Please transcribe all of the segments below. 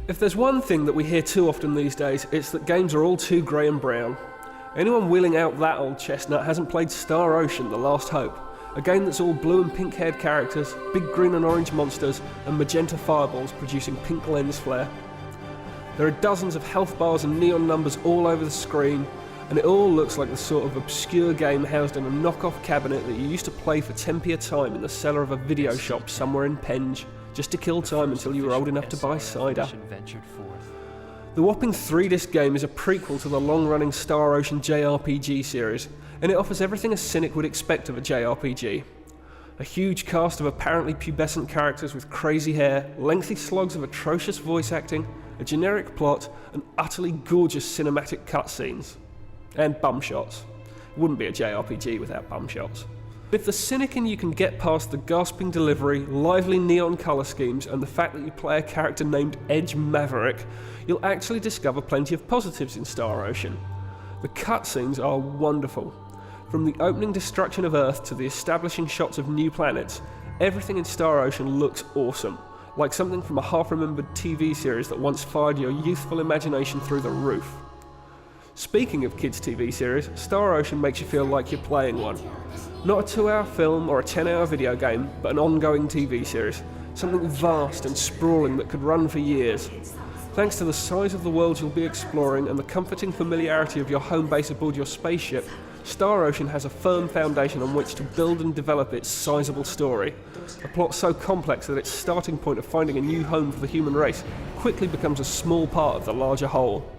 If there's one thing that we hear too often these days, it's that games are all too grey and brown. Anyone wheeling out that old chestnut hasn't played Star Ocean: The Last Hope, a game that's all blue and pink haired characters, big green and orange monsters, and magenta fireballs producing pink lens flare. There are dozens of health bars and neon numbers all over the screen, and it all looks like the sort of obscure game housed in a knockoff cabinet that you used to play for 10p a time in the cellar of a video shop somewhere in Penge, just to kill time until you were old enough to buy cider. The whopping 3-disc game is a prequel to the long-running Star Ocean JRPG series, and it offers everything a cynic would expect of a JRPG. A huge cast of apparently pubescent characters with crazy hair, lengthy slogs of atrocious voice acting, a generic plot, and utterly gorgeous cinematic cutscenes. And bum shots. It wouldn't be a JRPG without bum shots. If the cynic in you can get past the gasping delivery, lively neon colour schemes, and the fact that you play a character named Edge Maverick, you'll actually discover plenty of positives in Star Ocean. The cutscenes are wonderful. From the opening destruction of Earth to the establishing shots of new planets, everything in Star Ocean looks awesome, like something from a half-remembered TV series that once fired your youthful imagination through the roof. Speaking of kids' TV series, Star Ocean makes you feel like you're playing one. Not a 2-hour film or a 10-hour video game, but an ongoing TV series. Something vast and sprawling that could run for years. Thanks to the size of the world you'll be exploring and the comforting familiarity of your home base aboard your spaceship, Star Ocean has a firm foundation on which to build and develop its sizable story. A plot so complex that its starting point of finding a new home for the human race quickly becomes a small part of the larger whole.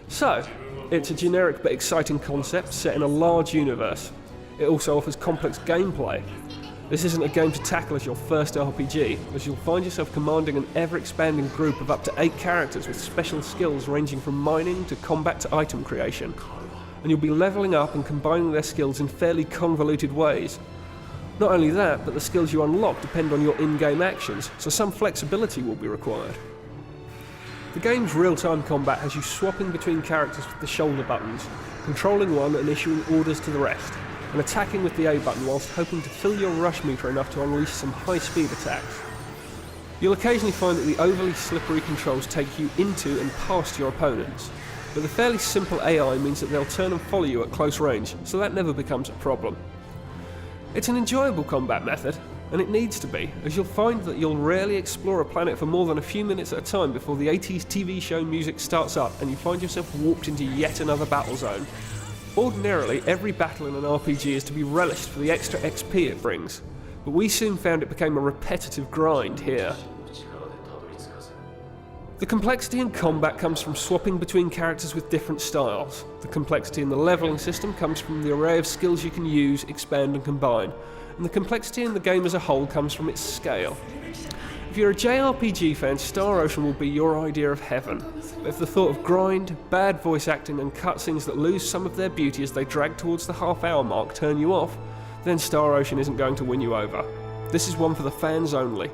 So, it's a generic but exciting concept set in a large universe. It also offers complex gameplay. This isn't a game to tackle as your first RPG, as you'll find yourself commanding an ever-expanding group of up to 8 characters with special skills ranging from mining to combat to item creation. And you'll be levelling up and combining their skills in fairly convoluted ways. Not only that, but the skills you unlock depend on your in-game actions, so some flexibility will be required. The game's real-time combat has you swapping between characters with the shoulder buttons, controlling one and issuing orders to the rest, and attacking with the A button whilst hoping to fill your rush meter enough to unleash some high-speed attacks. You'll occasionally find that the overly slippery controls take you into and past your opponents, but the fairly simple AI means that they'll turn and follow you at close range, so that never becomes a problem. It's an enjoyable combat method, and it needs to be, as you'll find that you'll rarely explore a planet for more than a few minutes at a time before the 80s TV show music starts up and you find yourself warped into yet another battle zone. Ordinarily, every battle in an RPG is to be relished for the extra XP it brings, but we soon found it became a repetitive grind here. The complexity in combat comes from swapping between characters with different styles. The complexity in the leveling system comes from the array of skills you can use, expand and combine. And the complexity in the game as a whole comes from its scale. If you're a JRPG fan, Star Ocean will be your idea of heaven. But if the thought of grind, bad voice acting and cutscenes that lose some of their beauty as they drag towards the half-hour mark turn you off, then Star Ocean isn't going to win you over. This is one for the fans only.